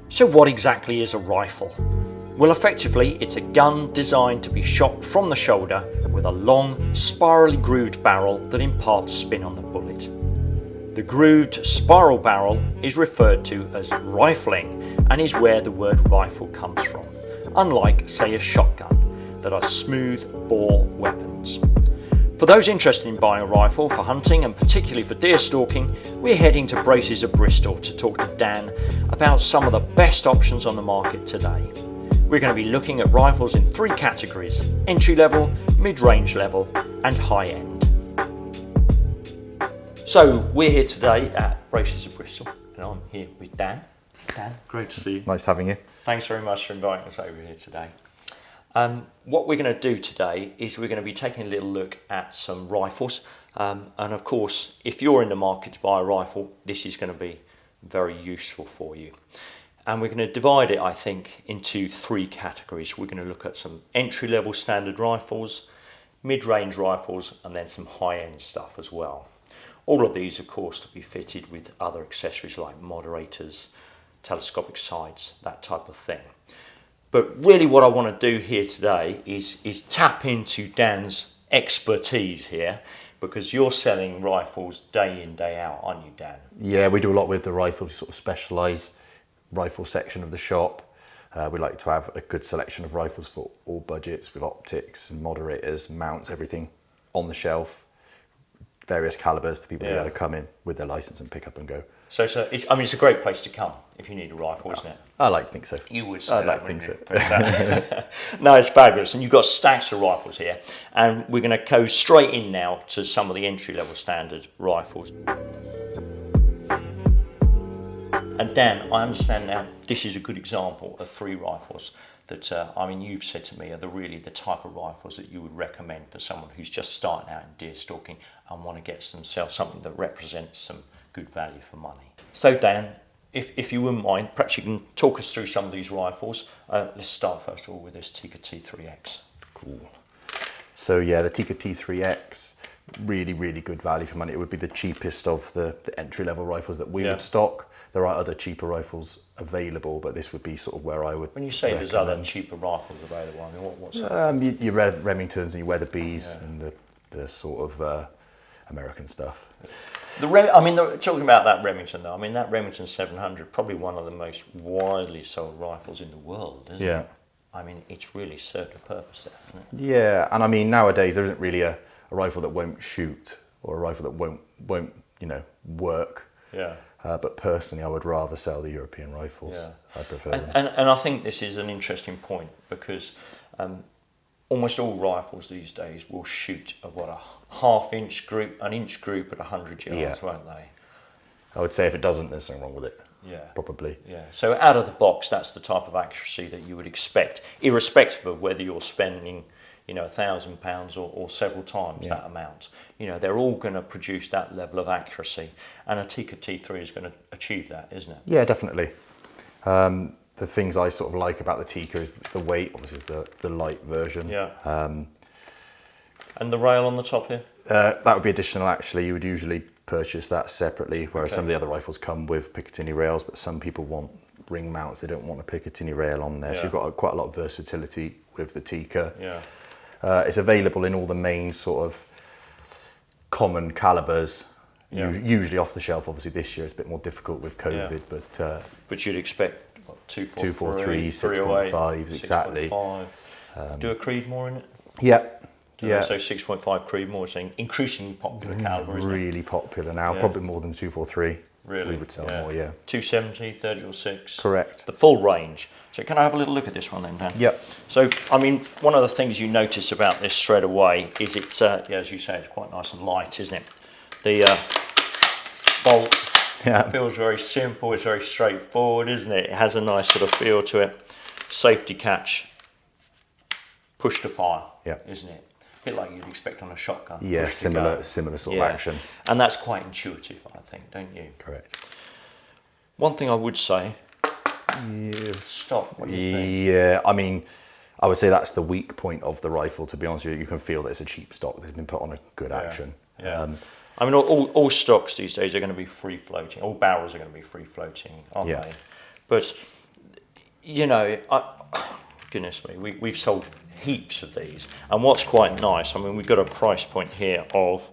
So what exactly is a rifle? Well, effectively it's a gun designed to be shot from the shoulder with a long, spirally grooved barrel that imparts spin on the bullet. The grooved spiral barrel is referred to as rifling and is where the word rifle comes from, unlike, say, a shotgun that are smooth bore weapons. For those interested in buying a rifle for hunting and particularly for deer stalking, we're heading to Braces of Bristol to talk to Dan about some of the best options on the market today. We're going to be looking at rifles in three categories: entry level, mid-range level and high end. So we're here today at Braces of Bristol and I'm here with Dan. Dan, great to see you. Nice having you. Thanks very much for inviting us over here today. What we're going to do today is we're going to be taking a little look at some rifles, and of course if you're in the market to buy a rifle, this is going to be very useful for you. And we're going to divide it, I think, into three categories. We're going to look at some entry-level standard rifles, mid-range rifles, and then some high-end stuff as well. All of these, of course, to be fitted with other accessories like moderators, telescopic sights, that type of thing. But really what I want to do here today is tap into Dan's expertise here, because you're selling rifles day in, day out, aren't you, Dan? Yeah, we do a lot with the rifles. We sort of specialise rifle section of the shop. We like to have a good selection of rifles for all budgets, with optics and moderators, mounts, everything on the shelf, various calibers for people to be able to come in with their licence and pick up and go. So it's a great place to come if you need a rifle, isn't it? I like to think so. You would say I'd like to think so. No, it's fabulous. And you've got stacks of rifles here. And we're going to go straight in now to some of the entry-level standard rifles. And Dan, I understand now this is a good example of three rifles that, you've said to me are really the type of rifles that you would recommend for someone who's just starting out in deer stalking and want to get themselves something that represents some good value for money. So Dan, if you wouldn't mind, perhaps you can talk us through some of these rifles. Let's start first of all with this Tikka T3X. Cool. So yeah, the Tikka T3X, really, really good value for money. It would be the cheapest of the entry-level rifles that we would stock. There are other cheaper rifles available, but this would be sort of where I would. When you say there's other cheaper rifles available, what's that? Your Remingtons and your Weatherbys and the sort of American stuff. Talking about that Remington though, that Remington 700, probably one of the most widely sold rifles in the world, isn't it? It's really served a purpose there, hasn't it? Yeah, and nowadays there isn't really a rifle that won't shoot or a rifle that won't work. Yeah. But personally, I would rather sell the European rifles. Yeah. I prefer them. And I think this is an interesting point because almost all rifles these days will shoot a half-inch group, an inch group at 100 yards, won't they? I would say if it doesn't, there's something wrong with it. Yeah. Probably. Yeah. So out of the box, that's the type of accuracy that you would expect, irrespective of whether you're spending, £1,000 or several times that amount. They're all going to produce that level of accuracy, and a Tikka T3 is going to achieve that, isn't it? Yeah, definitely. The things I sort of like about the Tikka is the weight, obviously the light version. Yeah. And the rail on the top here? That would be additional actually. You would usually purchase that separately, whereas some of the other rifles come with Picatinny rails, but some people want ring mounts, they don't want a Picatinny rail on there. So you've got quite a lot of versatility with the Tikka. Yeah. It's available in all the main sort of common calibers, usually off the shelf. Obviously this year it's a bit more difficult with COVID, but you'd expect what, 243, 6.5s exactly. 6.5. Do a Creedmoor in it? Yeah. So 6.5 Creedmoor, saying increasingly popular caliber, isn't it? Really popular now, probably more than 243. Really? We would sell more, 270, 30-06. Correct. The full range. So can I have a little look at this one then, Dan? Yep. So, one of the things you notice about this straight away is it's, as you say, it's quite nice and light, isn't it? The bolt feels very simple, it's very straightforward, isn't it? It has a nice sort of feel to it. safety catch, push to fire, Yeah. isn't it? A bit like you'd expect on a shotgun. Yeah, push to go. similar sort of action. And that's quite intuitive, I think, don't you? Correct. One thing I would say, stop, what do you think? Yeah, I mean, I would say that's the weak point of the rifle, to be honest with you. You can feel that it's a cheap stock that's been put on a good action. Yeah. I mean, all stocks these days are going to be free floating. All barrels are going to be free floating, aren't they? But, you know, goodness me, we've sold heaps of these. And what's quite nice, I mean, we've got a price point here of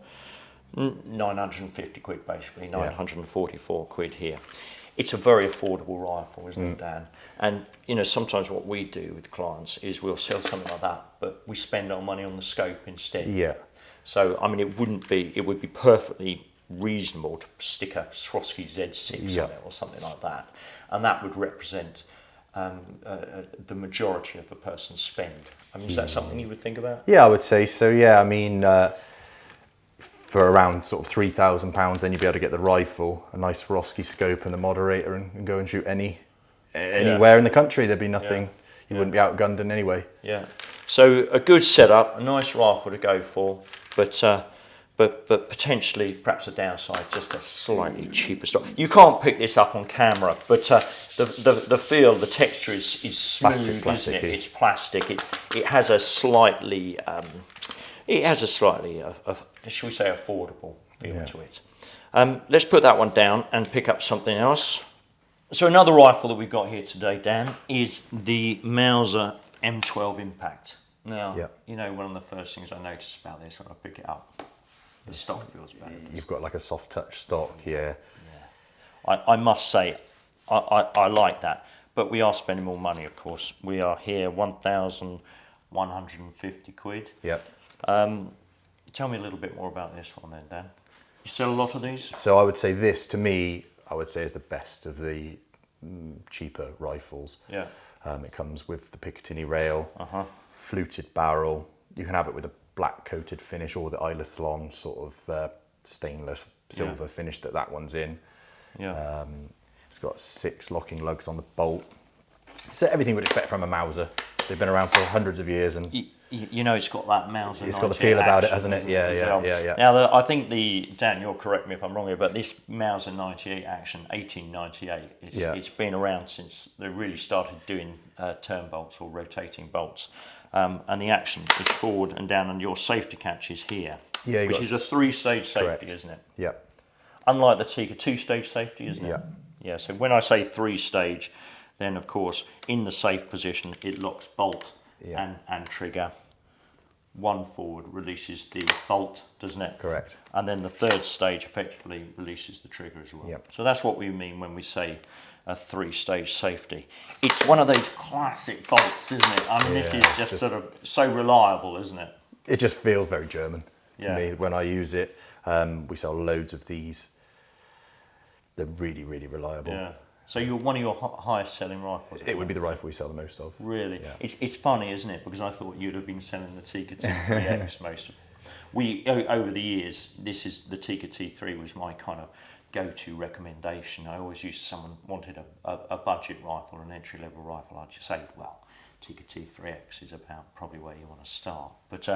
950 quid, basically, 944 quid here. It's a very affordable rifle, isn't it, Dan? And, you know, sometimes what we do with clients is we'll sell something like that, but we spend our money on the scope instead. Yeah. So, I mean, it would be perfectly reasonable to stick a Swarovski Z6 on it or something like that. And that would represent the majority of a person's spend. I mean, is that something you would think about? Yeah, I would say so, yeah. I mean, for around sort of £3,000, then you'd be able to get the rifle, a nice Swarovski scope and a moderator and go and shoot anywhere in the country. There'd be nothing, you wouldn't be outgunned in any way. Yeah. So a good setup, a nice rifle to go for, but potentially perhaps a downside, just a slightly cheaper stock. You can't pick this up on camera, but the feel, the texture is smooth, isn't it? It's plastic. It has a slightly shall we say, affordable feel to it. Let's put that one down and pick up something else. So another rifle that we've got here today, Dan, is the Mauser M12 Impact. Now, you know, one of the first things I noticed about this when I pick it up, the stock feels better. You've got like a soft touch stock, yeah. I must say, I like that, but we are spending more money, of course. We are here 1,150 quid. Yep. Tell me a little bit more about this one then, Dan. You sell a lot of these? So I would say this, to me, I would say is the best of the cheaper rifles. Yeah. It comes with the Picatinny rail, fluted barrel. You can have it with a black coated finish or the Ilathlon sort of stainless silver finish that one's in. Yeah. It's got 6 locking lugs on the bolt. So everything we'd expect from a Mauser. They've been around for hundreds of years, and you know, it's got that Mauser. It's got the feel about it, hasn't it? Yeah. Now, I think Dan, you'll correct me if I'm wrong here, but this Mauser 98 action, 1898, it's been around since they really started doing turn bolts or rotating bolts, and the action is forward and down, and your safety catch is here, which is a 3-stage safety, isn't it? Yeah. Unlike the Tikka 2-stage safety, isn't it? Yeah. Yeah. So when I say 3-stage, then of course in the safe position it locks bolt and trigger. One forward releases the bolt, doesn't it? Correct. And then the 3rd stage effectively releases the trigger as well. Yep. So that's what we mean when we say a 3-stage safety. It's one of those classic bolts, isn't it? I mean, this is just sort of so reliable, isn't it? It just feels very German to me when I use it. We sell loads of these. They're really, really reliable. Yeah. So you're one of your highest selling rifles? It would be the rifle we sell the most of. Really? Yeah. It's funny, isn't it? Because I thought you'd have been selling the Tikka T3X most of it. Over the years, the Tikka T3 was my kind of go-to recommendation. I always used someone wanted a budget rifle, an entry-level rifle. I'd just say, well, Tikka T3X is about probably where you want to start. But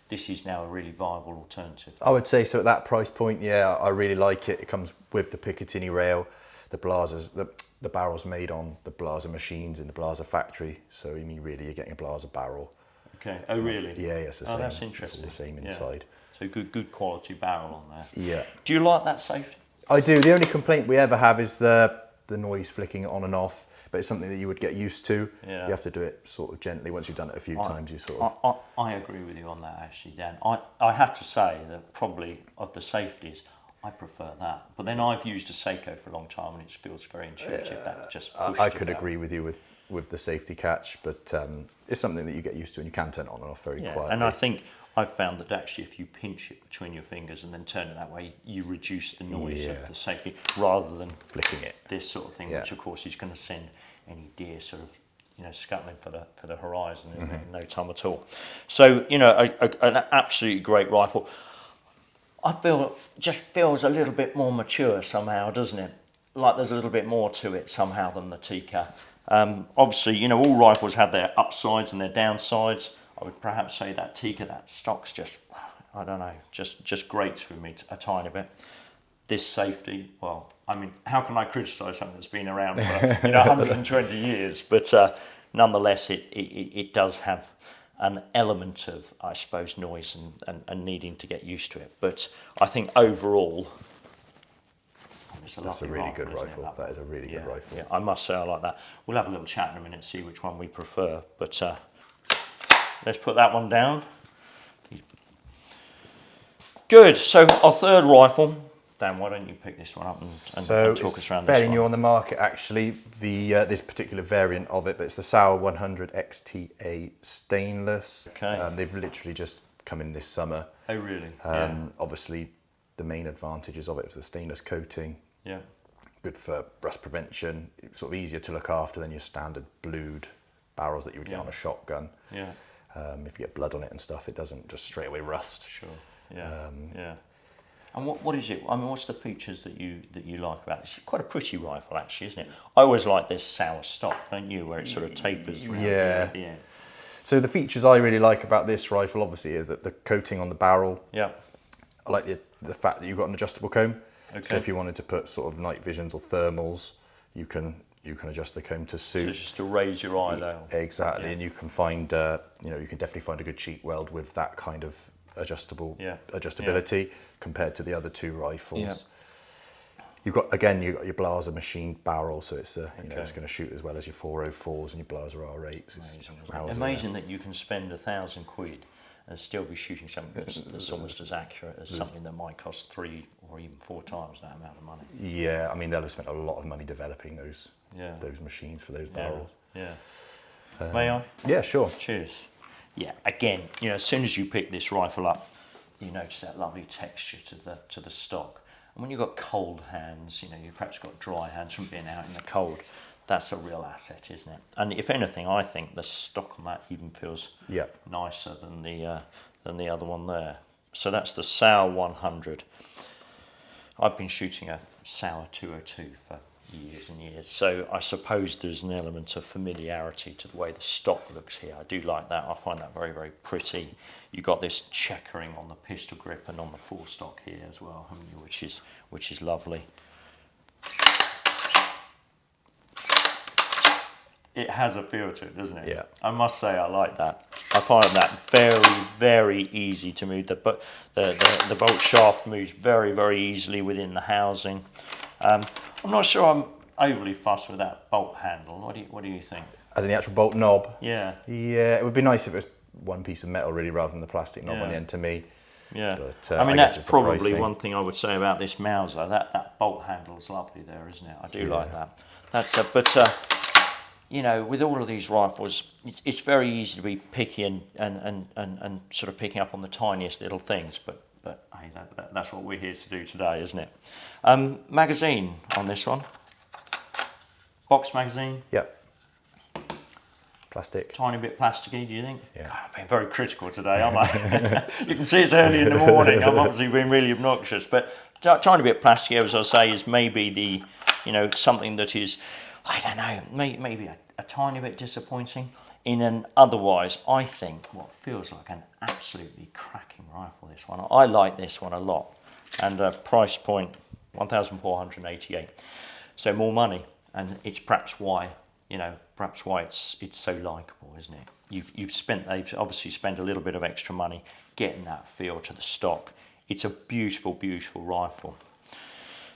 this is now a really viable alternative. I would say so at that price point, I really like it. It comes with the Picatinny rail. The Blazers, the barrel's made on the Blazer machines in the Blazer factory, so I mean, really, you're getting a Blazer barrel. Okay. Oh, really? Yeah, it's the same. That's interesting. It's all the same inside. So good quality barrel on there. Yeah. Do you like that safety? I do. The only complaint we ever have is the noise flicking on and off, but it's something that you would get used to. Yeah. You have to do it sort of gently. Once you've done it a few times, you sort of... I agree with you on that, actually, Dan. I have to say that probably of the safeties, I prefer that. But then I've used a Seiko for a long time and it feels very intuitive. That just I could agree with you with the safety catch, but it's something that you get used to and you can turn it on and off very quietly. And I think I've found that actually if you pinch it between your fingers and then turn it that way, you reduce the noise of the safety rather than flicking it. This sort of thing, which of course is going to send any deer sort of scuttling for the horizon, isn't it? In no time at all. So an absolutely great rifle. I feel just feels a little bit more mature somehow, doesn't it? Like there's a little bit more to it somehow than the Tikka. Obviously, you know, all rifles have their upsides and their downsides. I would perhaps say that Tikka, that stock's just, I don't know, just grates for me a tiny bit. This safety, well, I mean, how can I criticise something that's been around for 120 years? But nonetheless, it does have an element of, I suppose, noise and needing to get used to it. But I think overall, that's a really good rifle. That is a really good rifle. Yeah, I must say I like that. We'll have a little chat in a minute, see which one we prefer. But let's put that one down. Good. So our third rifle. Dan, why don't you pick this one up and talk us around this one? Fairly new on the market, actually. This particular variant of it, but it's the Sauer 100 XTA stainless. Okay. They've literally just come in this summer. Oh, really? Obviously, the main advantages of it was the stainless coating. Yeah. Good for rust prevention. It's sort of easier to look after than your standard blued barrels that you would get on a shotgun. Yeah. If you get blood on it and stuff, it doesn't just straight away rust. Sure. Yeah. Yeah. And what is it? I mean, what's the features that you like about it? It's quite a pretty rifle, actually, isn't it? I always like this Sauer stock, don't you, where it sort of tapers around the end. So the features I really like about this rifle, obviously, is that the coating on the barrel. Yeah. I like the fact that you've got an adjustable comb. Okay. So if you wanted to put sort of night visions or thermals, you can adjust the comb to suit. So just to raise your eye level. Exactly, and you can find, you can definitely find a good cheek weld with that kind of adjustability compared to the other two rifles. Yeah. You've got your Blaser machined barrel, so it's it's going to shoot as well as your 404s and your Blaser R8s. Amazing that you can spend £1,000 and still be shooting something that's almost as accurate as something that might cost 3 or even 4 times that amount of money. Yeah, I mean they'll have spent a lot of money developing those machines for those barrels. Yeah. May I? Yeah, sure. Cheers. Yeah. Again, as soon as you pick this rifle up, you notice that lovely texture to the stock. And when you've got cold hands, you've perhaps got dry hands from being out in the cold. That's a real asset, isn't it? And if anything, I think the stock on that even feels nicer than the other one there. So that's the Sauer 100. I've been shooting a Sauer 202 for years and years, so I suppose there's an element of familiarity to the way the stock looks here. I do like that. I find that very, very pretty. You've got this checkering on the pistol grip and on the forestock here as well, haven't you? Which is lovely. It has a feel to it, doesn't it? Yeah. I must say I like that. I find that very, very easy to move. The bolt shaft moves very, very easily within the housing. I'm not sure I'm overly fussed with that bolt handle. What do you think? As in the actual bolt knob? Yeah. Yeah, it would be nice if it was one piece of metal really rather than the plastic knob on the end to me. Yeah. But, I mean, that's probably one thing I would say about this Mauser. That bolt handle is lovely there, isn't it? I do like that. With all of these rifles, it's very easy to be picky and sort of picking up on the tiniest little things, but hey, that's what we're here to do today, isn't it? Magazine on this one. Box magazine. Yep. Plastic. Tiny bit plasticky, do you think? Yeah. God, I'm being very critical today, aren't I? You can see it's early in the morning. I'm obviously being really obnoxious, but tiny bit plasticky, as I say, is maybe the, something that is, I don't know, maybe a tiny bit disappointing in an otherwise, I think, what feels like an absolutely cracking rifle, this one. I like this one a lot. And price point, 1,488. So more money, and it's perhaps why, it's so likeable, isn't it? They've obviously spent a little bit of extra money getting that feel to the stock. It's a beautiful, beautiful rifle.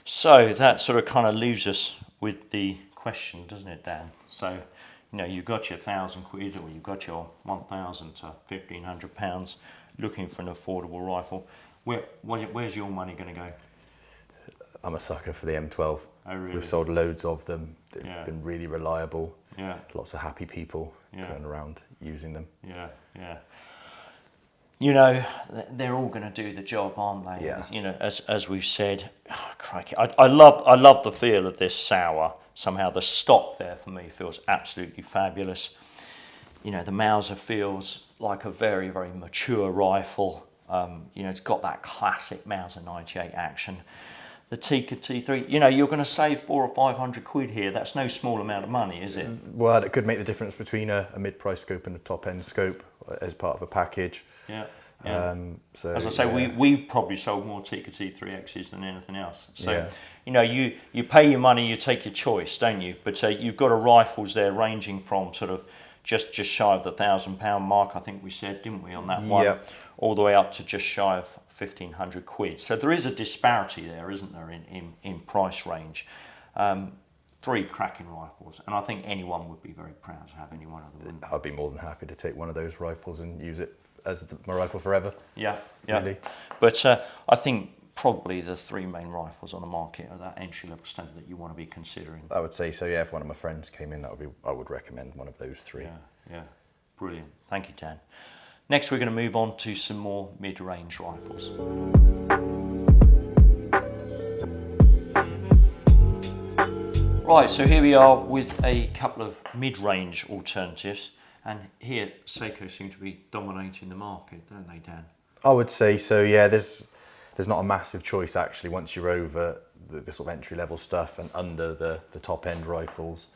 So that sort of kind of leaves us with the question, doesn't it, Dan? So, you've got your £1,000 or you've got your £1,000 to £1,500 looking for an affordable rifle. Where's your money going to go? I'm a sucker for the M12. Oh, really? We've sold loads of them. They've been really reliable. Yeah. Lots of happy people going around using them. Yeah, yeah. They're all going to do the job, aren't they? Yeah. As we've said, crikey, I love the feel of this Sauer. Somehow the stock there for me feels absolutely fabulous. The Mauser feels like a very, very mature rifle. It's got that classic Mauser 98 action. the Tikka T3. You know, you're going to save 400 or 500 quid here. That's no small amount of money, is it? Well, it could make the difference between a mid-price scope and a top-end scope as part of a package. Yeah. Yeah. So as I say, we've probably sold more Tikka T3Xs than anything else. So, yeah. you know, you pay your money, you take your choice, don't you? But you've got a rifles there ranging from sort of just shy of the £1,000 mark, I think we said, didn't we, on that one? Yep. All the way up to just shy of 1,500 quid. So there is a disparity there, isn't there, in price range. 3 cracking rifles, and I think anyone would be very proud to have any one of them. I'd be more than happy to take one of those rifles and use it as my rifle forever. Yeah. Really. But I think probably the 3 main rifles on the market are that entry level standard that you want to be considering. I would say so. Yeah, if one of my friends came in, I would recommend one of those 3. Yeah, brilliant. Thank you, Dan. Next, we're going to move on to some more mid-range rifles. Right, so here we are with a couple of mid-range alternatives, and here Seiko seem to be dominating the market, don't they, Dan? I would say so. Yeah, there's not a massive choice actually once you're over the sort of entry level stuff and under the top end rifles.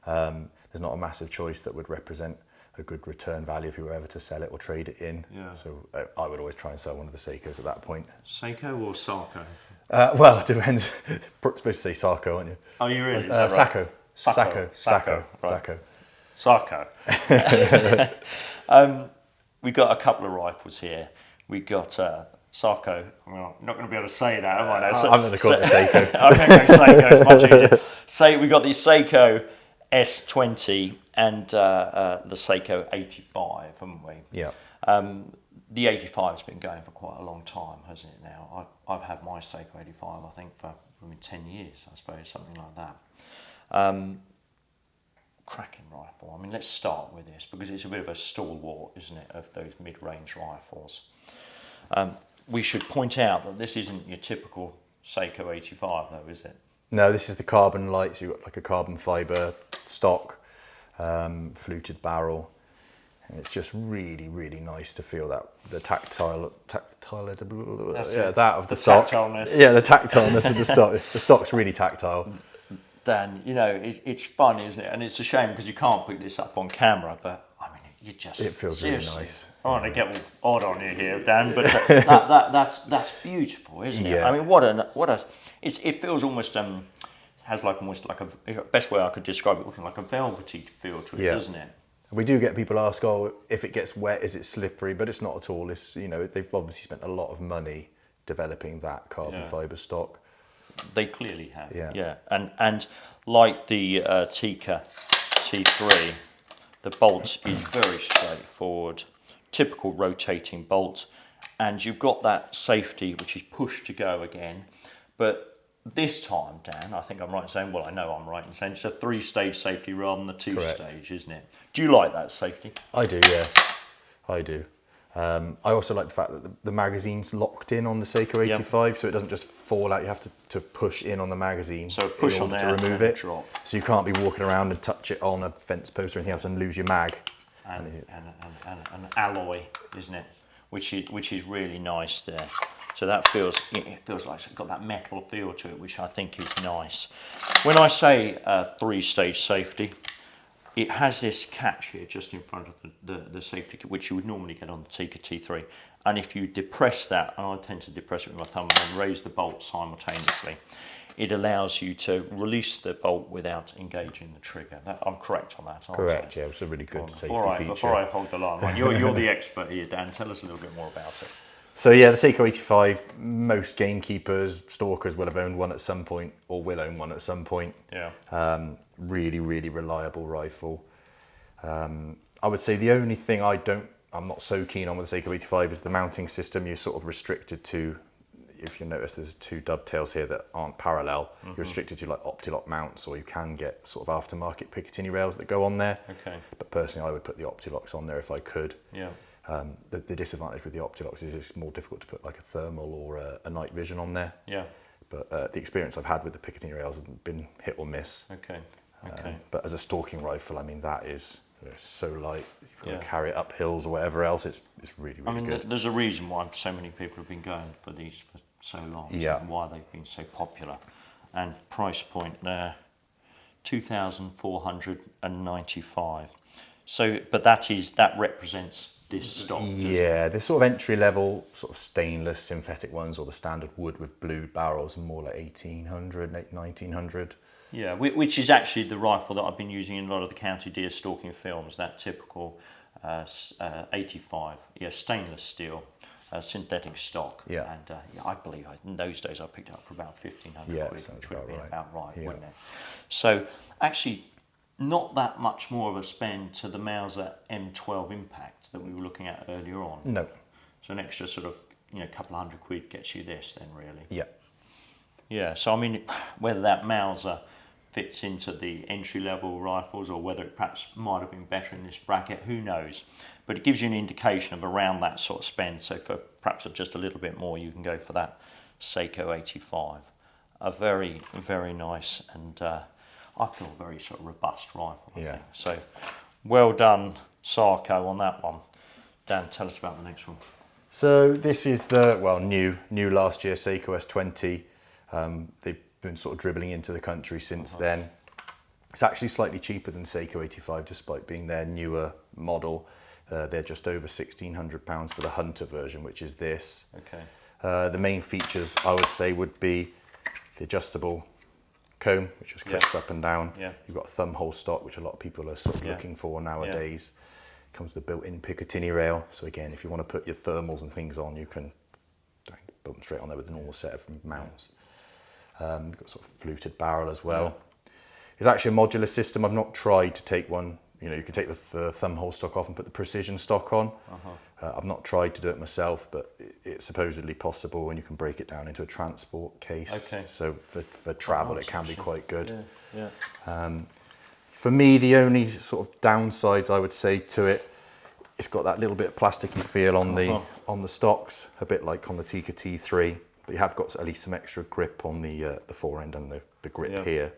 There's not a massive choice that would represent a good return value if you were ever to sell it or trade it in. Yeah. So I would always try and sell one of the Seikos at that point. Seiko or Sarko? Well, it depends. You're supposed to say Sarko, aren't you? Oh, you really? Sako. Sako. Right. Sako. Sako. We've got a couple of rifles here. We've got Sarko. Well, I'm not going to be able to say that, am I? I'm going to call it a Seiko. I'm going to go Seiko. It's much easier. We've got the Seiko S20 and the Seiko 85, haven't we? Yeah. The 85's been going for quite a long time, hasn't it now? I've had my Seiko 85, I think, for 10 years, I suppose, something like that. Cracking rifle. I mean, let's start with this because it's a bit of a stalwart, isn't it, of those mid-range rifles. We should point out that this isn't your typical Seiko 85, though, is it? No, this is the carbon lights. You've got like a carbon fibre stock, fluted barrel. And it's just really, really nice to feel that the tactile that of the stock. Tactileness. Yeah, the tactileness of the stock. The stock's really tactile. Dan, you know, it's fun, isn't it? And it's a shame because you can't pick this up on camera, but I mean, it feels seriously, really nice. I want to get all odd on you here, Dan, but that's beautiful, isn't it? Yeah. I mean, it feels almost has like almost like a best way I could describe it, like a velvety feel to it, doesn't it? We do get people ask, oh, if it gets wet, is it slippery? But it's not at all. It's, you know, they've obviously spent a lot of money developing that carbon fibre stock. They clearly have. Yeah. And like the Tikka T3, the bolt is very straightforward, typical rotating bolt, and you've got that safety which is push to go again, but this time, Dan, I think I'm right in saying, well, I know I'm right in saying it's a 3-stage safety rather than the 2-stage, isn't it? Do you like that safety? I do, yeah. I do. I also like the fact that the magazine's locked in on the Seiko 85, so it doesn't just fall out. You have to push in on the magazine so push on there to remove it. Drop. So you can't be walking around and touch it on a fence post or anything else and lose your mag. And an alloy, isn't it? Which is really nice there. So it feels like it's got that metal feel to it, which I think is nice. When I say 3-stage safety, it has this catch here just in front of the safety kit, which you would normally get on the Tikka T3. And if you depress that, and I tend to depress it with my thumb and then raise the bolt simultaneously, it allows you to release the bolt without engaging the trigger. I'm correct on that, aren't I? Correct, yeah. It's a really good safety feature. Before I hold the line, right, you're the expert here, Dan. Tell us a little bit more about it. So yeah, the Seiko 85, most gamekeepers, stalkers will have owned one at some point or will own one at some point. Yeah. Really, really reliable rifle. I would say the only thing I'm not so keen on with the Seiko 85 is the mounting system. You're sort of restricted to, if you notice there's 2 dovetails here that aren't parallel, you're restricted to like Optilock mounts, or you can get sort of aftermarket Picatinny rails that go on there. Okay. But personally I would put the Optilocks on there if I could. Yeah. The disadvantage with the Optilocks is it's more difficult to put like a thermal or a night vision on there. Yeah. But the experience I've had with the Picatinny rails have been hit or miss. Okay. But as a stalking rifle, I mean, that is so light. You've got to carry it up hills or whatever else. It's really, really good. There's a reason why so many people have been going for these for so long, Yeah. and why they've been so popular. And price point there, 2,495. So, but that represents this stock, doesn't it? Yeah, the sort of entry level, sort of stainless synthetic ones, or the standard wood with blue barrels, are more like 1800, 1900. Yeah, which is actually the rifle that I've been using in a lot of the county deer stalking films. That typical 85, stainless steel. Synthetic stock, Yeah. and I believe in those days I picked it up for about 1,500 Yeah, quid, sounds which would have about been right. about right, Yeah. wouldn't it? So actually, not that much more of a spend to the Mauser M12 Impact that we were looking at earlier on. No. So an extra sort of couple of hundred quid gets you this then, really. Yeah. Yeah. So I mean, whether that Mauser fits into the entry-level rifles or whether it perhaps might have been better in this bracket, who knows? But it gives you an indication of around that sort of spend. So for perhaps just a little bit more, you can go for that Seiko 85. A very, very nice and I feel very sort of robust rifle, I think. So well done, Sarko, on that one. Dan, tell us about the next one. So this is the, new last year Seiko S20. They've been sort of dribbling into the country since then. It's actually slightly cheaper than Seiko 85, despite being their newer model. They're just over £1,600 for the Hunter version, which is this. Okay. The main features, I would say, would be the adjustable comb, which just clicks up and down. Yeah. You've got a thumb hole stock, which a lot of people are sort of looking for nowadays. Comes with a built-in Picatinny rail. So again, if you want to put your thermals and things on, you can put them straight on there with a normal set of mounts. You've got sort of fluted barrel as well. It's actually a modular system. I've not tried to take one. You can take the thumb hole stock off and put the precision stock on. I've not tried to do it myself, but it's supposedly possible, and you can break it down into a transport case. Okay. So for travel, it can be quite good. Yeah. For me, the only sort of downsides I would say to it, it's got that little bit of plasticky feel on the stocks, a bit like on the Tikka T3, but you have got at least some extra grip on the forend and the grip here.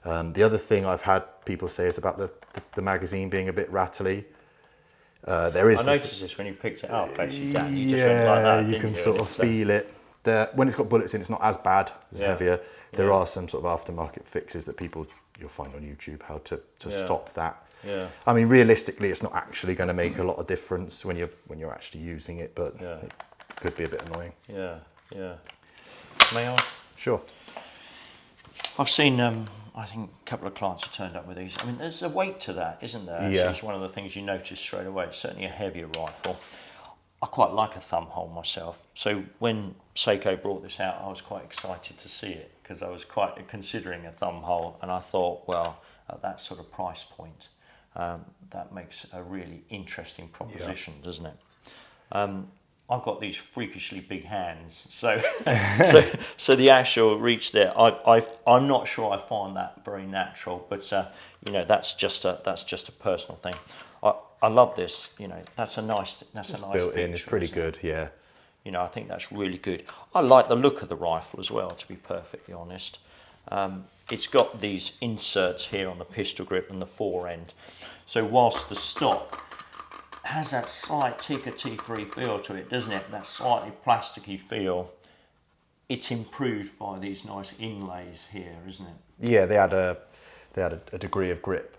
The other thing I've had people say is about the magazine being a bit rattly. I noticed this when you picked it up, actually, Dan. You just went like that, you didn't can you? sort of feel it. When it's got bullets in, it's not as bad, it's heavier. There are some sort of aftermarket fixes that you'll find on YouTube how to stop that. Yeah. I mean, realistically, it's not actually going to make a lot of difference when you're actually using it, but it could be a bit annoying. Yeah. May I? Sure. I've seen, I think a couple of clients have turned up with these. I mean, there's a weight to that, isn't there? Actually, it's one of the things you notice straight away. It's certainly a heavier rifle. I quite like a thumb hole myself. So when Seiko brought this out, I was quite excited to see it because I was quite considering a thumb hole, and I thought, well, at that sort of price point, that makes a really interesting proposition, doesn't it? I've got these freakishly big hands, so so the actual reach there, I'm not sure I find that very natural, but that's just a personal thing. I love this. That's a nice Built in, it's pretty good. Yeah. I think that's really good. I like the look of the rifle as well, to be perfectly honest. It's got these inserts here on the pistol grip and the forend, so whilst the stock has that slight Tikka T3 feel to it, doesn't it? That slightly plasticky feel. It's improved by these nice inlays here, isn't it? Yeah, they had a degree of grip.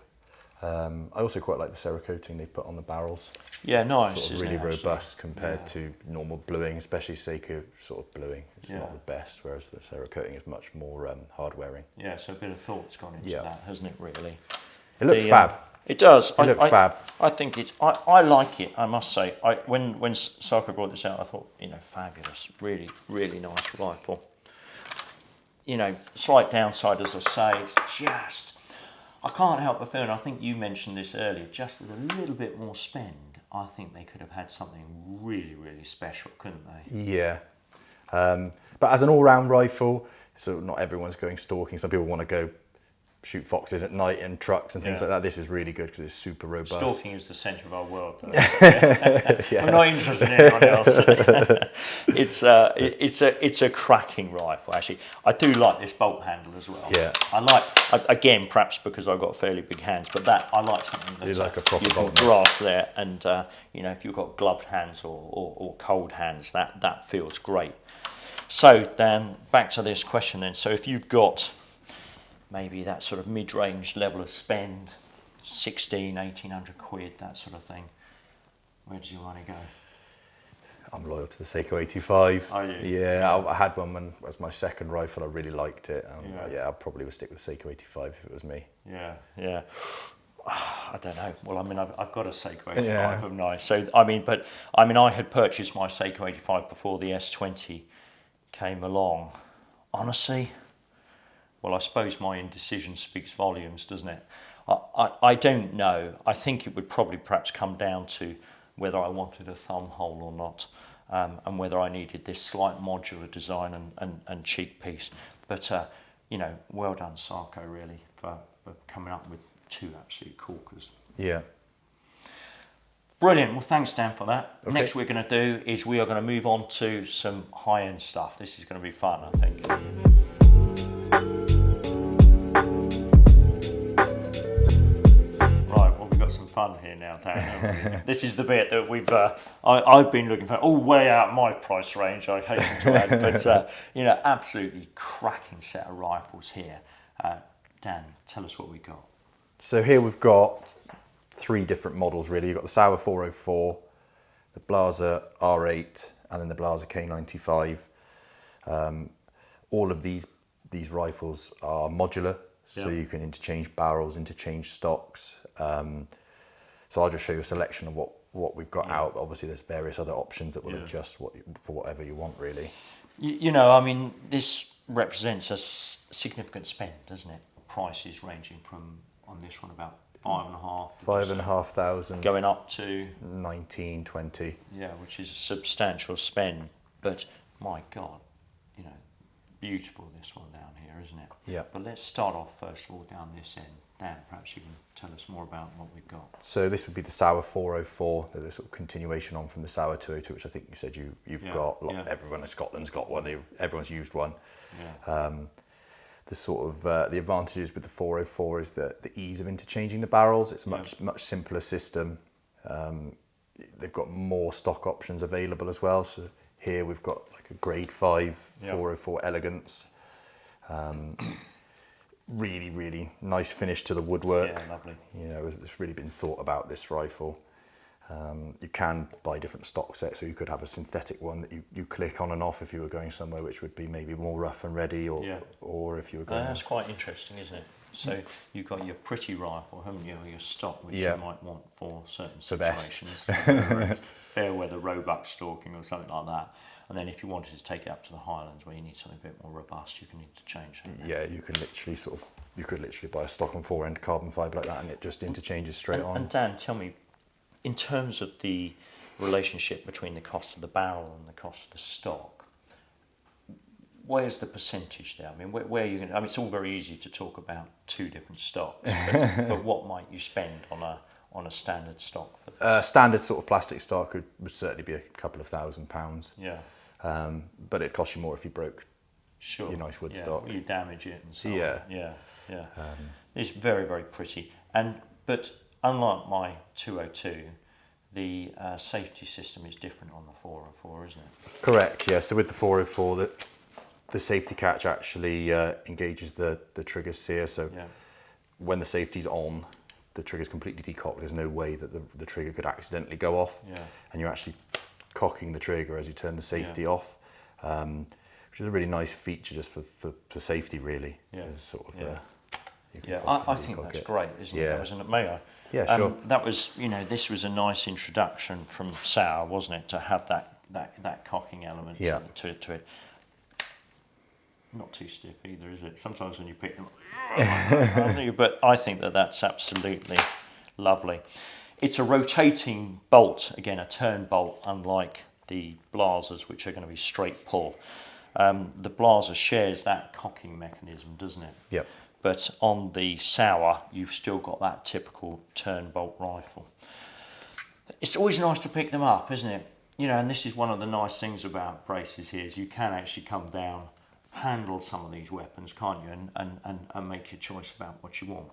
I also quite like the Cerakoting they put on the barrels. Yeah, nice. Sort of really robust compared to normal bluing, especially Seiko sort of bluing. It's not the best, whereas the Cerakoting is much more hard wearing. Yeah, so a bit of thought's gone into that, hasn't it? Really. It looks fab. It does. It looks fab. I think it's. I like it. I must say. When Sarko brought this out, I thought, fabulous. Really, really nice rifle. Slight downside, as I say, it's just. I can't help but feel, and I think you mentioned this earlier. Just with a little bit more spend, I think they could have had something really, really special, couldn't they? Yeah. But as an all-round rifle, so not everyone's going stalking. Some people want to go shoot foxes at night in trucks and things like that. This is really good because it's super robust. Stalking is the centre of our world, though. I'm not interested in anyone else. It's a cracking rifle, actually. I do like this bolt handle as well. Yeah. Again, perhaps because I've got fairly big hands, but I like something that like a proper you can bolt grasp there, and if you've got gloved hands or cold hands, that feels great. So Dan, back to this question then. So if you've got maybe that sort of mid-range level of spend, 1,800 quid, that sort of thing, where does your money go? I'm loyal to the Seiko 85. Are you? Yeah, I had one when it was my second rifle. I really liked it. Yeah. I probably would stick with the Seiko 85 if it was me. Yeah. I don't know. Well, I mean, I've got a Seiko 85, haven't I? So, I had purchased my Seiko 85 before the S20 came along. Honestly, well, I suppose my indecision speaks volumes, doesn't it? I don't know. I think it would probably perhaps come down to whether I wanted a thumb hole or not, and whether I needed this slight modular design and cheek piece. But, well done, Sarko, really, for coming up with two absolute corkers. Yeah. Brilliant. Well, thanks, Dan, for that. Okay. Next we're going to do is we are going to move on to some high-end stuff. This is going to be fun, I think. Right, well, we've got some fun here now, Dan, haven't we? This is the bit that I've been looking for, way out my price range, I hasten to add, but, absolutely cracking set of rifles here. Dan, tell us what we got. So here we've got three different models really. You've got the Sauer 404, the Blaser R8, and then the Blaser K95. All of these rifles are modular, so you can interchange barrels, interchange stocks. So I'll just show you a selection of what we've got out. Obviously there's various other options that will adjust for whatever you want really. This represents a significant spend, doesn't it? Prices ranging from, on this one, about 5,500 going up to 19, 20. Yeah, which is a substantial spend. But my God, beautiful this one down here, isn't it? Yeah. But let's start off first of all down this end. Dan, perhaps you can tell us more about what we've got. So this would be the Sauer 404. There's a sort of continuation on from the Sauer 202, which I think you said you've got. Everyone in Scotland's got one. Everyone's used one. Yeah. The sort of the advantages with the 404 is the ease of interchanging the barrels. It's a much simpler system. They've got more stock options available as well. So here we've got like a grade 5 404 Elegance. Really, really nice finish to the woodwork. Yeah, lovely. It's really been thought about, this rifle. You can buy different stock sets, so you could have a synthetic one that you click on and off if you were going somewhere which would be maybe more rough and ready, or if you were going. That's quite interesting, isn't it? So you've got your pretty rifle, haven't you, or your stock, which you might want for certain situations, fair weather roebuck stalking or something like that. And then if you wanted to take it up to the Highlands where you need something a bit more robust, you can need to change it. Yeah, you could literally buy a stock and 4-end carbon fibre like that, and it just interchanges straight on. And Dan, tell me, in terms of the relationship between the cost of the barrel and the cost of the stock, where's the percentage there? I mean, where are you going to, it's all very easy to talk about two different stocks, but what might you spend on a standard stock for this? Standard sort of plastic stock would certainly be a couple of £1,000. Yeah. But it'd cost you more if you broke your nice wood stock. You damage it and so on. Yeah. It's very, very pretty. But unlike my 202, the safety system is different on the 404, isn't it? Correct, yeah. So with the 404, the safety catch actually engages the trigger sear. So when the safety's on, the trigger's completely decocked. There's no way that the trigger could accidentally go off. Yeah. And you're actually cocking the trigger as you turn the safety off, which is a really nice feature just for safety, really. Yeah. I think that's great, isn't it? Isn't it? May I? Yeah, sure. That was, this was a nice introduction from Sauer, wasn't it, to have that cocking element to it. Not too stiff either, is it? Sometimes when you pick them up, but I think that's absolutely lovely. It's a rotating bolt, again, a turn bolt, unlike the Blasers, which are going to be straight pull. The Blaser shares that cocking mechanism, doesn't it? Yep. But on the Sauer, you've still got that typical turn bolt rifle. It's always nice to pick them up, isn't it? And this is one of the nice things about braces here, is you can actually come down, handle some of these weapons, can't you, and make your choice about what you want.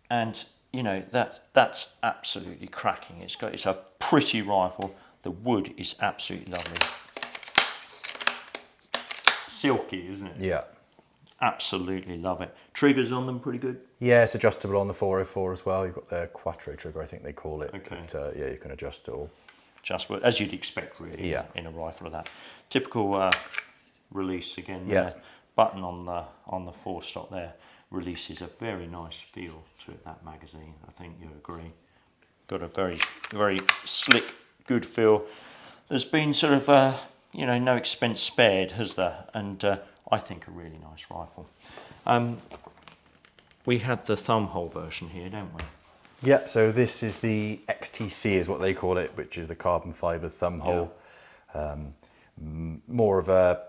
And that's absolutely cracking. It's a pretty rifle. The wood is absolutely lovely. silky, isn't it? Yeah. Absolutely love it. Triggers on them pretty good? Yeah, it's adjustable on the 404 as well. You've got the Quattro trigger, I think they call it. Okay. But, yeah, you can adjust it all. Just as you'd expect, really, Yeah. in a rifle of that. Typical release again. Yeah. Button on the forestock there releases a very nice feel to it. That magazine, I think you agree. Got a very, very slick, good feel. There's been sort of no expense spared, has there? And I think a really nice rifle. We had the thumb hole version here, don't we? Yeah, so this is the XTC is what they call it, which is the carbon fibre thumb hole. More of a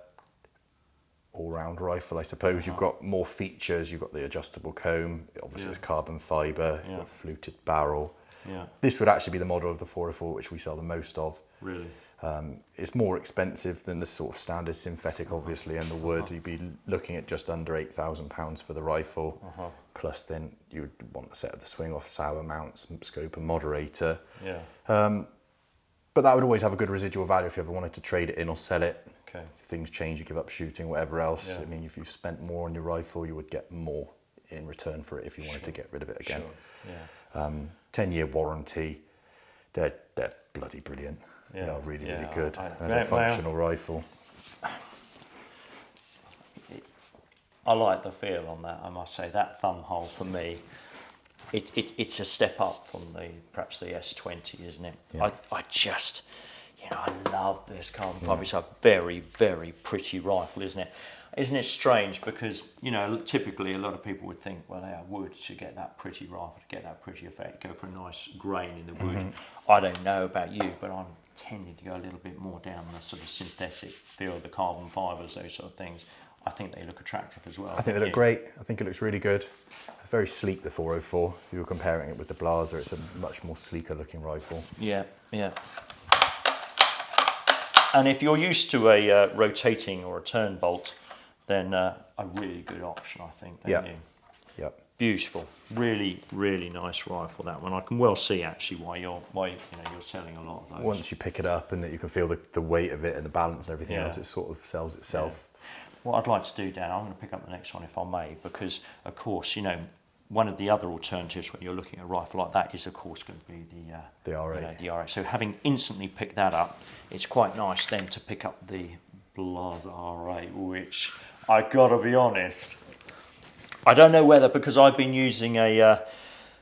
all-round rifle, I suppose. You've got more features. You've got the adjustable comb. Obviously, it's carbon fibre. You've got fluted barrel. Yeah. This would actually be the model of the 404, which we sell the most of. Really? It's more expensive than the sort of standard synthetic, obviously, and the wood. You'd be looking at just under £8,000 for the rifle. Plus, then you would want a set of the swing-off sour mounts, scope and moderator. Yeah. But that would always have a good residual value if you ever wanted to trade it in or sell it. Okay. If things change, you give up shooting, whatever else. Yeah. I mean, if you spent more on your rifle, you would get more in return for it if you wanted to get rid of it again. Sure. Yeah. 10-year warranty. They're bloody brilliant. Yeah. They are really, Yeah. really good as Well, a functional rifle. I like the feel on that, I must say. That thumb hole for me, it's a step up from perhaps the S20, isn't it? Yeah. I just, I love this carbon fibre. It's a very, very pretty rifle, isn't it? Isn't it strange? Because, typically a lot of people would think, well, yeah, wood to get that pretty rifle, to get that pretty effect, go for a nice grain in the wood. I don't know about you, but I'm tending to go a little bit more down the sort of synthetic feel, the carbon fibres, those sort of things. I think they look attractive as well. I think they look great. I think it looks really good. Very sleek, the 404. If you were comparing it with the Blaser, it's a much more sleeker looking rifle. Yeah, yeah. And if you're used to a rotating or a turn bolt, then a really good option, I think, don't you? Yeah. Beautiful, really, really nice rifle, that one. I can well see actually why you're selling a lot of those. Once you pick it up and that you can feel the weight of it and the balance and everything Yeah. else, it sort of sells itself. Yeah. What I'd like to do, Dan, I'm going to pick up the next one if I may, because of course, one of the other alternatives when you're looking at a rifle like that is of course going to be The R8. the R8. So having instantly picked that up, it's quite nice then to pick up the Blaser R8, which I got to be honest, I don't know whether because I've been using a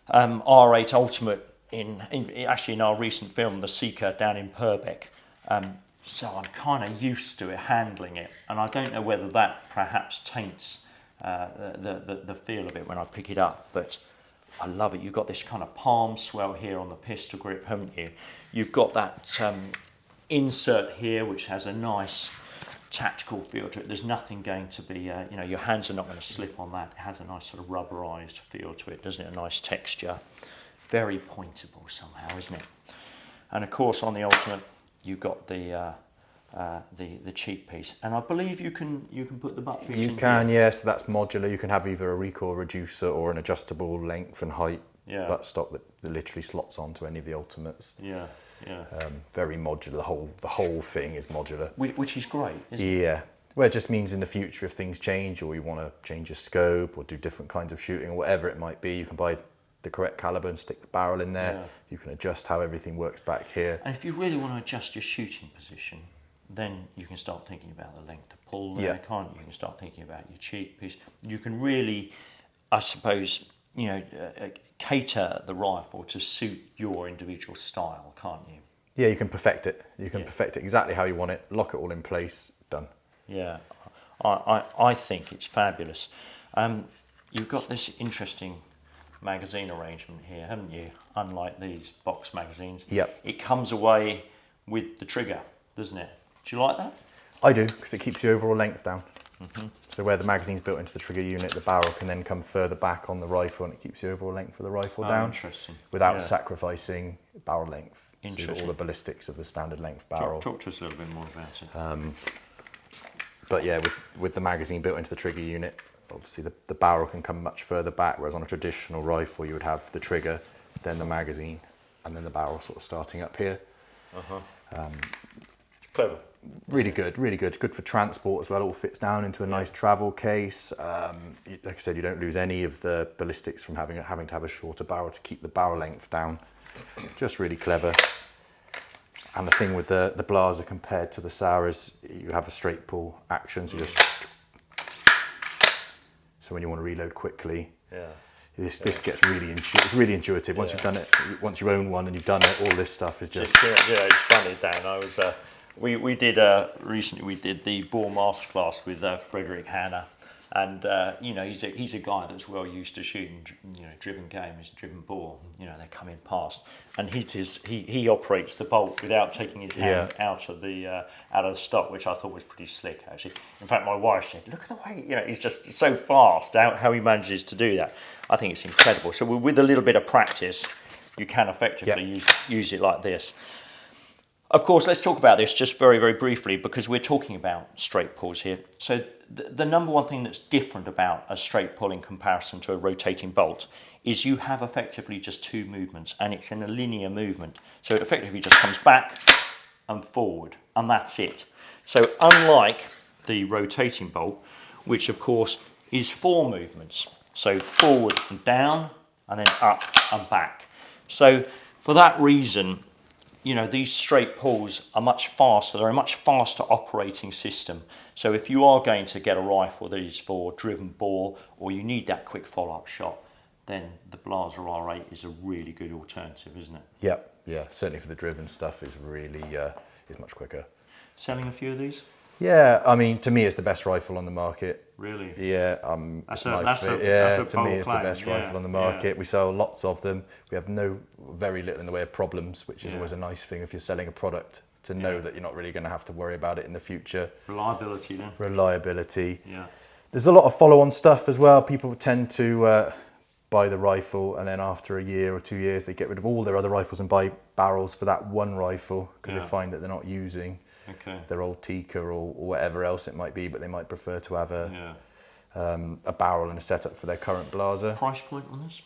R8 Ultimate in our recent film, The Seeker, down in Purbeck. So I'm kind of used to it, handling it, and I don't know whether that perhaps taints the feel of it when I pick it up, but I love it. You've got this kind of palm swell here on the pistol grip, haven't you? You've got that insert here, which has a nice tactical feel to it. There's nothing going to be, your hands are not going to slip on that. It has a nice sort of rubberized feel to it, doesn't it? A nice texture. Very pointable somehow, isn't it? And of course, on the Ultimate, you've got the cheek piece, and I believe you can put the butt piece in. You can, yes. So that's modular. You can have either a recoil reducer or an adjustable length and height buttstock that literally slots onto any of the Ultimates. Yeah, yeah. Very modular. The whole thing is modular. Which is great, isn't it? Yeah. Well, it just means in the future, if things change or you want to change your scope or do different kinds of shooting or whatever it might be, you can buy the correct caliber and stick the barrel in there. Yeah. You can adjust how everything works back here. And if you really want to adjust your shooting position, then you can start thinking about the length of pull there, can't you? You can start thinking about your cheek piece. You can really, I suppose, cater the rifle to suit your individual style, can't you? Yeah, you can perfect it. You can perfect it exactly how you want it, lock it all in place, done. Yeah, I think it's fabulous. You've got this interesting magazine arrangement here, haven't you? Unlike these box magazines. Yep. It comes away with the trigger, doesn't it? Do you like that? I do, because it keeps the overall length down. So where the magazine's built into the trigger unit, the barrel can then come further back on the rifle and it keeps the overall length of the rifle down. Interesting. Without sacrificing barrel length. Interesting. So all the ballistics of the standard length barrel. Talk to us a little bit more about it. But yeah, with the magazine built into the trigger unit, obviously the barrel can come much further back, whereas on a traditional rifle you would have the trigger, then the magazine, and then the barrel sort of starting up here. Clever. Really good, really good. Good for transport as well. It all fits down into a nice travel case. Like I said, you don't lose any of the ballistics from having to have a shorter barrel to keep the barrel length down. Just really clever. And the thing with the blazer compared to the Sauer is you have a straight pull action, so so when you want to reload quickly, this gets it's really intuitive. Once you've done it, once you own one and you've done it, all this stuff is just. It's funny, Dan. I was we did recently. We did the bore masterclass with Frederick Hanna, and he's a guy that's well used to shooting driven game, is driven bore. They're coming past, and he operates the bolt without taking his hand out of the stock, which I thought was pretty slick actually. In fact, my wife said, "Look at the way he's just so fast. How he manages to do that. I think it's incredible." So with a little bit of practice, you can effectively use it like this. Of course, let's talk about this just very, very briefly because we're talking about straight pulls here. So the number one thing that's different about a straight pull in comparison to a rotating bolt is you have effectively just two movements, and it's in a linear movement. So it effectively just comes back and forward, and that's it. So unlike the rotating bolt, which of course is four movements, so forward and down, and then up and back. So for that reason, these straight pulls are much faster. They're a much faster operating system. So if you are going to get a rifle that is for driven bore, or you need that quick follow-up shot, then the Blaser R8 is a really good alternative, isn't it? Yeah. Certainly for the driven stuff is really is much quicker. Selling a few of these? Yeah, I mean, to me, it's the best rifle on the market. Really? Yeah, to me, it's the best rifle on the market. Yeah. We sell lots of them. We have very little in the way of problems, which is always a nice thing if you're selling a product to know that you're not really going to have to worry about it in the future. Reliability, then. Reliability. Yeah. There's a lot of follow-on stuff as well. People tend to buy the rifle, and then after a year or 2 years, they get rid of all their other rifles and buy barrels for that one rifle because they find that they're not using their old Tikka or whatever else it might be, but they might prefer to have a barrel and a setup for their current Blaser. Price point on this?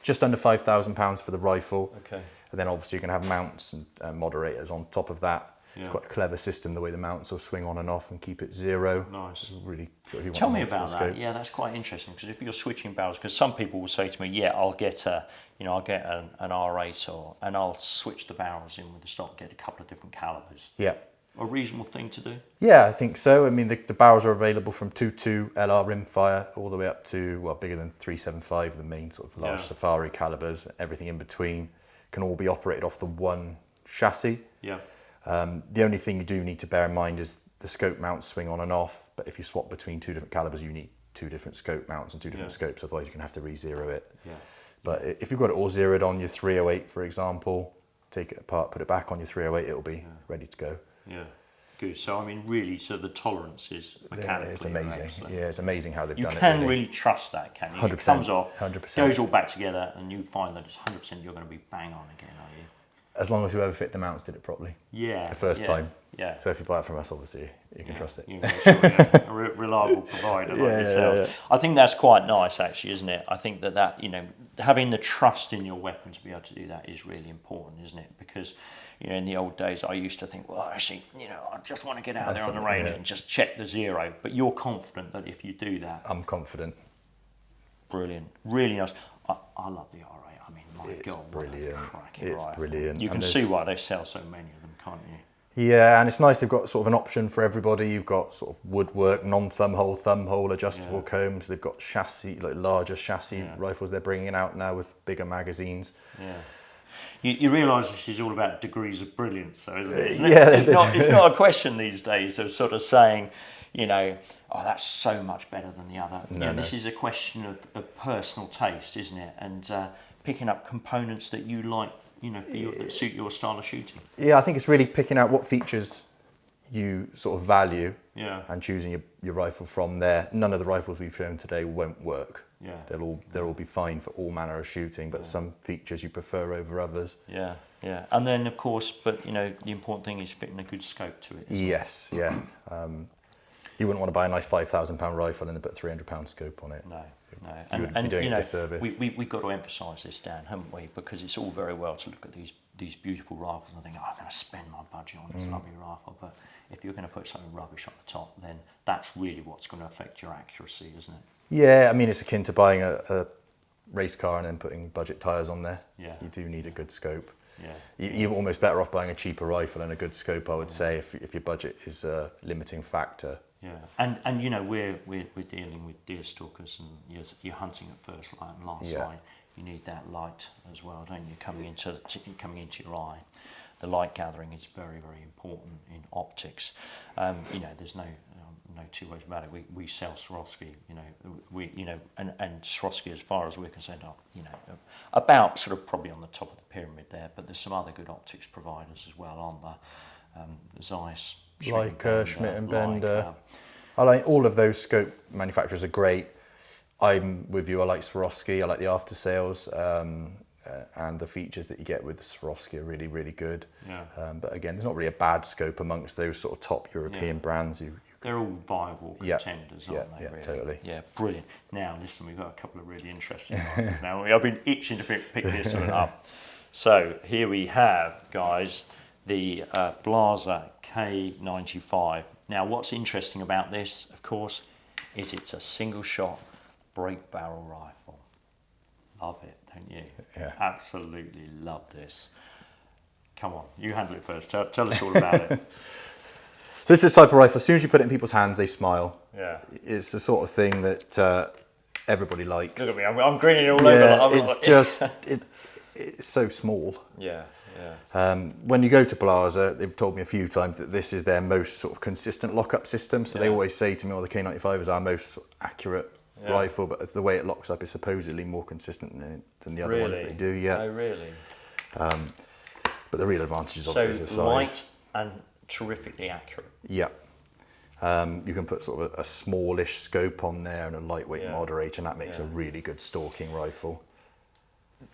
Just under £5,000 for the rifle. Okay. And then obviously you can have mounts and moderators on top of that. It's quite a clever system, the way the mounts will swing on and off and keep it zero. Nice. Really. Tell me about that. Yeah, that's quite interesting because if you're switching barrels, because some people will say to me, I'll get an R8 and I'll switch the barrels in with the stock, get a couple of different calibers. Yeah. A reasonable thing to do? Yeah, I think so. I mean, the barrels are available from 2.2 LR rimfire all the way up to, bigger than 375, the main sort of large safari calibers. Everything in between can all be operated off the one chassis. Yeah. The only thing you do need to bear in mind is the scope mounts swing on and off, but if you swap between two different calibers, you need two different scope mounts and two different scopes, otherwise you're going to have to re-zero it. Yeah. But if you've got it all zeroed on your 308, for example, take it apart, put it back on your 308, it'll be ready to go. Yeah, good. So I mean, really, so the tolerance is mechanically it's amazing. Excellent. Yeah, it's amazing how they've done it. You can really trust that, can you? 100%. It comes off, 100%. goes all back together, and you find that it's 100% you're going to be bang on again, are you? As long as whoever fit the mounts did it properly. Yeah. The first time. Yeah. So if you buy it from us, obviously, you can trust it. You can sure, a reliable provider like yourselves. Yeah. I think that's quite nice, actually, isn't it? I think that having the trust in your weapon to be able to do that is really important, isn't it? Because, in the old days, I used to think, well, actually, I just want to get out there on the range and just check the zero. But you're confident that if you do that... I'm confident. Brilliant. Really nice. I love the R8. I mean, my God, brilliant. It's brilliant. You can see why they sell so many of them, can't you? Yeah, and it's nice they've got sort of an option for everybody. You've got sort of woodwork, non-thumb hole, adjustable combs. They've got chassis, like larger chassis rifles they're bringing out now with bigger magazines. Yeah. You realise this is all about degrees of brilliance, though, isn't it? Yeah, it's not a question these days of sort of saying, that's so much better than the other. This is a question of personal taste, isn't it? And picking up components that you like, that suit your style of shooting. Yeah, I think it's really picking out what features you sort of value and choosing your rifle from there. None of the rifles we've shown today won't work. Yeah. They'll all be fine for all manner of shooting, but some features you prefer over others. Yeah, yeah. And then of course, the important thing is fitting a good scope to it. Yes, yeah. You wouldn't want to buy a nice £5,000 rifle and then put a £300 scope on it. No. No. You would be doing a disservice. We've got to emphasise this, Dan, haven't we? Because it's all very well to look at these beautiful rifles and think, oh, I'm going to spend my budget on this lovely rifle. But if you're going to put something rubbish on the top, then that's really what's going to affect your accuracy, isn't it? Yeah, I mean, it's akin to buying a race car and then putting budget tyres on there. Yeah. You do need a good scope. Yeah. You're almost better off buying a cheaper rifle and a good scope, I would say, if your budget is a limiting factor. Yeah, and you know we're dealing with deer stalkers, and you're hunting at first light and last light. You need that light as well, don't you? Coming into your eye, the light gathering is very, very important in optics. You know, there's no two ways about it. We sell Swarovski, and Swarovski, as far as we're concerned, are about sort of probably on the top of the pyramid there. But there's some other good optics providers as well on the Zeiss, Schmidt and Bender. I like all of those scope manufacturers are great. I'm with you. I like Swarovski. I like the after sales, and the features that you get with the Swarovski are really, really good. Yeah. But again, there's not really a bad scope amongst those sort of top European brands. They're all viable contenders, aren't they? Yeah, really? Totally. Yeah, brilliant. Now, listen, we've got a couple of really interesting ones now. I've been itching to pick this one up. So here we have, guys, the Blaser K95. Now, what's interesting about this, of course, is it's a single-shot break barrel rifle. Love it, don't you? Yeah. Absolutely love this. Come on, you handle it first. Tell us all about it. So this is the type of rifle, as soon as you put it in people's hands, they smile. Yeah. It's the sort of thing that everybody likes. Look at me, I'm grinning all over. It's just, it's so small. Yeah. When you go to Blaser, they've told me a few times that this is their most sort of consistent lockup system. So they always say to me, the K95 is our most accurate rifle, but the way it locks up is supposedly more consistent than the other ones that they do. Yeah. Oh, really? But the real advantages of it is the size. Light and terrifically accurate. Yeah. You can put sort of a smallish scope on there and a lightweight moderator, and that makes a really good stalking rifle.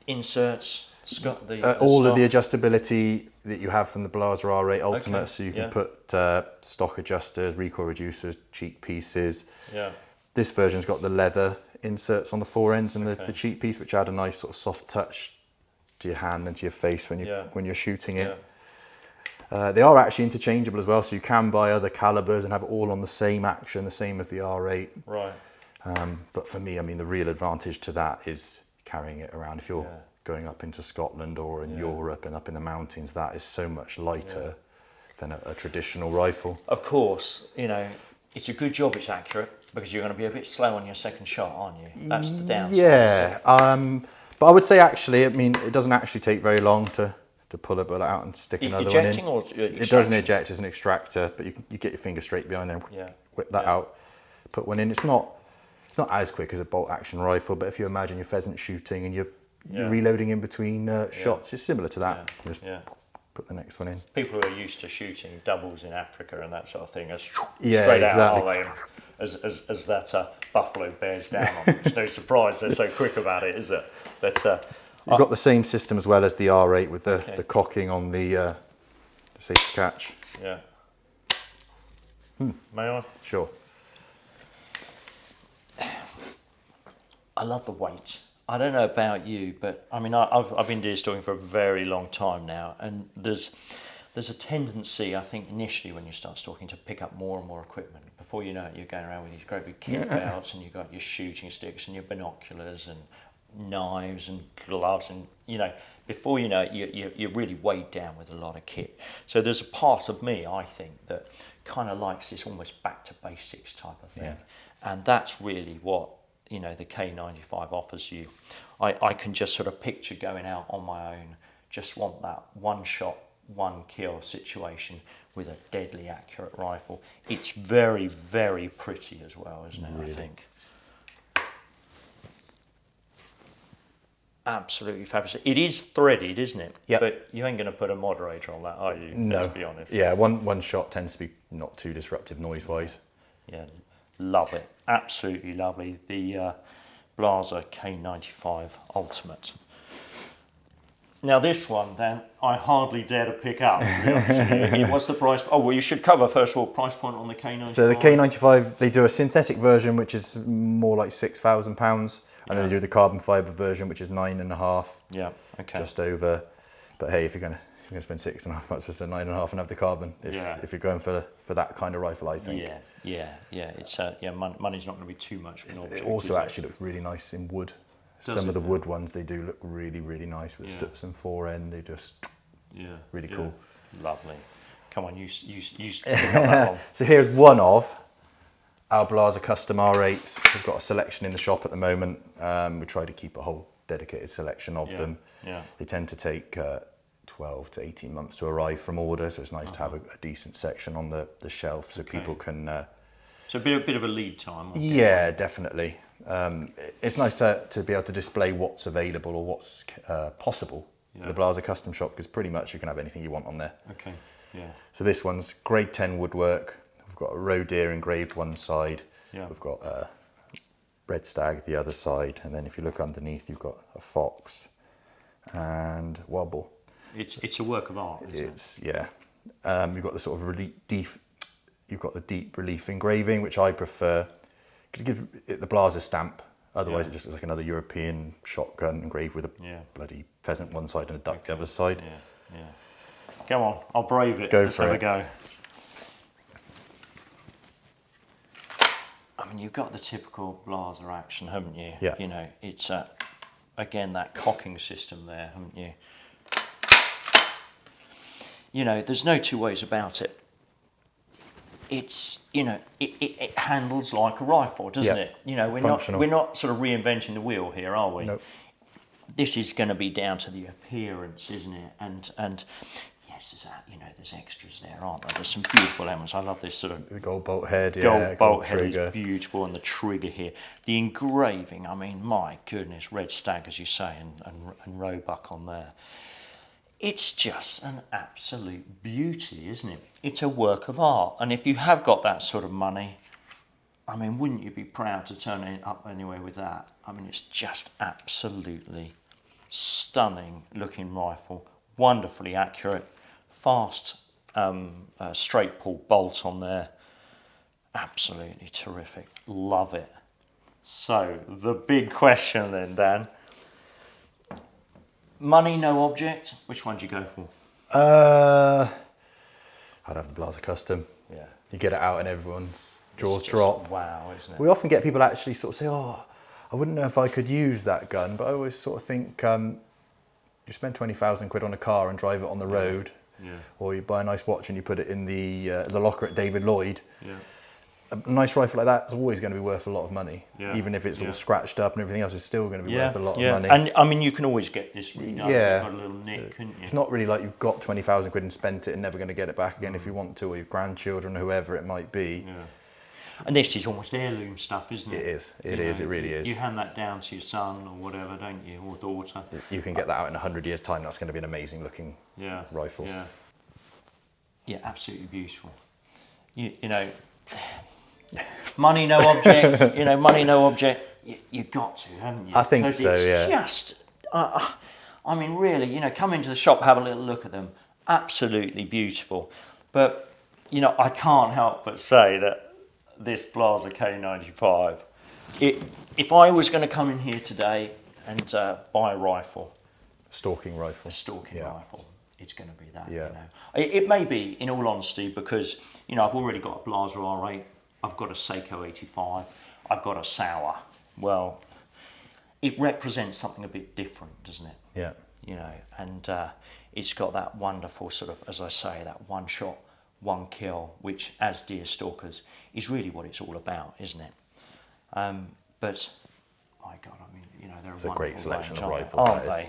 Inserts, Scott, all of the adjustability that you have from the Blaser R8 Ultimate, so you can put stock adjusters, recoil reducers, cheek pieces. Yeah. This version's got the leather inserts on the fore ends and the cheek piece, which add a nice sort of soft touch to your hand and to your face when you're shooting it. They are actually interchangeable as well, so you can buy other calibers and have it all on the same action, the same as the R8. Right. But for me, I mean, the real advantage to that is carrying it around. If you're going up into Scotland or in Europe and up in the mountains, that is so much lighter than a traditional rifle. Of course, it's a good job it's accurate, because you're going to be a bit slow on your second shot, aren't you? That's the downside. Yeah. But I would say actually, I mean, it doesn't actually take very long to pull a bullet out and stick another one in. Ejecting or extraction? It doesn't eject as an extractor, but you get your finger straight behind there and whip that out, put one in. It's not as quick as a bolt action rifle, but if you imagine you're pheasant shooting and you're reloading in between shots, it's similar to that. Just put the next one in. People who are used to shooting doubles in Africa and that sort of thing are straight exactly. out, aren't they? As that buffalo bears down on them. It's no surprise they're so quick about it, is it? But you've got the same system as well as the R8 with the cocking on the safety catch. Yeah. May I? Sure. I love the weight. I don't know about you, but I mean, I've been deer stalking for a very long time now, and there's a tendency, I think, initially when you start stalking, to pick up more and more equipment. Before you know it, you're going around with these great big kit belts, and you've got your shooting sticks and your binoculars and knives and gloves, and before you know it, you're really weighed down with a lot of kit. So there's a part of me, I think, that kind of likes this almost back to basics type of thing, and that's really what the K95 offers you. I can just sort of picture going out on my own, just want that one shot, one kill situation with a deadly accurate rifle. It's very, very pretty as well, isn't it? Really? I think. Absolutely fabulous. It is threaded, isn't it? Yeah. But you ain't going to put a moderator on that, are you? No. Let's be honest. Yeah, one shot tends to be not too disruptive noise-wise. Yeah, love it. Absolutely lovely. The Blaser K95 Ultimate. Now this one, Dan, I hardly dare to pick up, to be honest with you. What's the price? Oh, well, you should cover, first of all, price point on the K95. So the K95, they do a synthetic version, which is more like £6,000. And then they do the carbon fibre version, which is 9.5. Yeah, okay. Just over. But hey, if you're going to spend £6.5, might as well spend 9.5 and have the carbon. If you're going for that kind of rifle, I think. Yeah. It's money's not going to be too much for an object. It also actually looks really nice in wood. Some of the wood ones, they do look really, really nice with studs and fore end. They just really cool. Lovely. Come on, you pick up that one. So here's one of our Blaser custom R8s. We've got a selection in the shop at the moment. We try to keep a whole dedicated selection of them. Yeah. They tend to take 12 to 18 months to arrive from order, so it's nice to have a decent section on the shelf so people can... so a bit of a lead time. Yeah, definitely. It's nice to be able to display what's available or what's possible in the Blaser custom shop, because pretty much you can have anything you want on there. Okay, yeah. So this one's grade 10 woodwork. We've got a roe deer engraved one side. Yeah. We've got a red stag the other side, and then if you look underneath, you've got a fox and wobble. It's a work of art, isn't it? Yeah. You've got the sort of you've got the deep relief engraving, which I prefer. Could give it the Blaser stamp. Otherwise, it just looks like another European shotgun engraved with a bloody pheasant one side and a duck the other side. Yeah. Go on, I'll brave it. Let's have a go. I mean, you've got the typical Blaser action, haven't you? Yeah. You know, it's again that cocking system there, haven't you? You know, there's no two ways about it. It's, you know, it handles like a rifle, doesn't it? You know, we're not sort of reinventing the wheel here, are we? Nope. This is going to be down to the appearance, isn't it? And yes, there's extras there, aren't there? There's some beautiful elements. I love this sort of The gold bolt head, gold bolt head trigger. is beautiful, and the trigger here, the engraving. I mean, my goodness, red stag, as you say, and roebuck on there. It's just an absolute beauty, isn't it? It's a work of art. And if you have got that sort of money, I mean, wouldn't you be proud to turn it up anyway with that? I mean, it's just absolutely stunning looking rifle, wonderfully accurate, fast straight pull bolt on there. Absolutely terrific. Love it. So, the big question then, Dan. Money, no object. Which one do you go for? I'd have the Blaser custom. Yeah. You get it out and everyone's jaws drop. Wow, isn't it? We often get people actually sort of say, oh, I wouldn't know if I could use that gun, but I always sort of think you spend 20,000 quid on a car and drive it on the road, or you buy a nice watch and you put it in the locker at David Lloyd. Yeah. A nice rifle like that is always going to be worth a lot of money. Yeah. Even if it's all scratched up and everything else, it's still going to be worth a lot of money. And I mean, you can always get this redone. Yeah. You've got a little nick, couldn't you? It's not really like you've got 20,000 quid and spent it and never going to get it back again if you want to, or your grandchildren, whoever it might be. Yeah. And this is almost heirloom stuff, isn't it? It is. It really is. You hand that down to your son or whatever, don't you, or daughter? You can get that out in 100 years' time. That's going to be an amazing looking rifle. Yeah, absolutely beautiful. You know, money, no object. Money, no object. You've got to, haven't you? I think so. It's just, I mean, really, come into the shop, have a little look at them. Absolutely beautiful. But I can't help but say that this Blaser K95, if I was going to come in here today and buy a rifle, stalking rifle, rifle, it's going to be that. It may be, in all honesty, because I've already got a Blaser R8, I've got a Seiko 85, I've got a Sauer. Well, it represents something a bit different, doesn't it? Yeah. And it's got that wonderful sort of, as I say, that one shot, one kill, which as deer stalkers is really what it's all about, isn't it? But my God, I mean, they're it's a great selection of rifles, aren't they?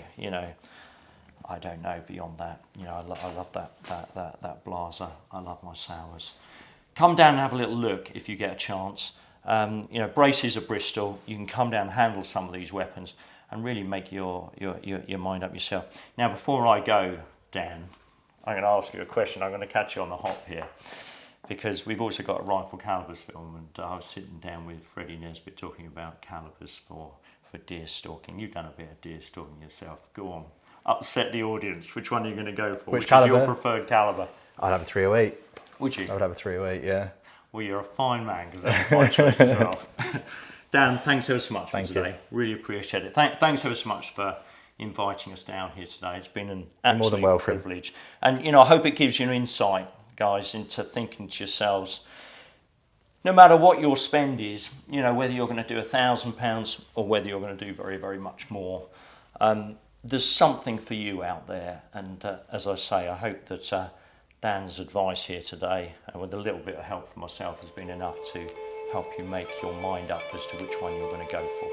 I don't know beyond that. I love that Blaser. I love my Sauers. Come down and have a little look if you get a chance. Braces of Bristol. You can come down and handle some of these weapons and really make your mind up yourself. Now, before I go, Dan, I'm going to ask you a question. I'm going to catch you on the hop here, because we've also got a rifle calibers film, and I was sitting down with Freddie Nesbitt talking about calibers for deer stalking. You've done a bit of deer stalking yourself. Go on. upset the audience. Which one are you going to go for? Which Is caliber? your preferred caliber? I'd have a 308. Would you? I would have a 308, yeah. Well, you're a fine man, because that's my choice as well. Dan, thanks ever so much for today. Really appreciate it. Thanks ever so much for inviting us down here today. It's been an absolute privilege. And, you know, I hope it gives you an insight, guys, into thinking to yourselves, no matter what your spend is, you know, whether you're going to do £1,000 or whether you're going to do very, very much more, there's something for you out there. And as I say, I hope that Dan's advice here today, and with a little bit of help from myself, has been enough to help you make your mind up as to which one you're going to go for.